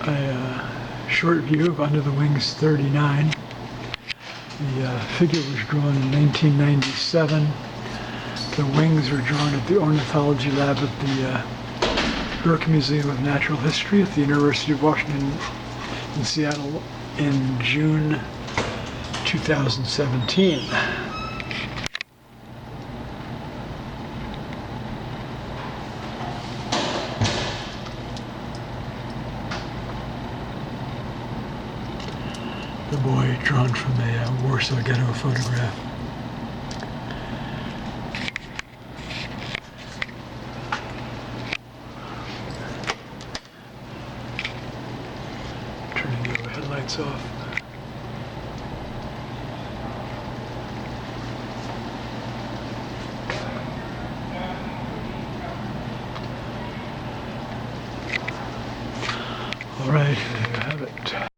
a short view of Under the Wings 39. The figure was drawn in 1997. The wings were drawn at the Ornithology Lab at the Burke Museum of Natural History at the University of Washington in Seattle in June 2017. The boy drawn from a Warsaw Ghetto photograph. Turning the headlights off. All right, there you have it.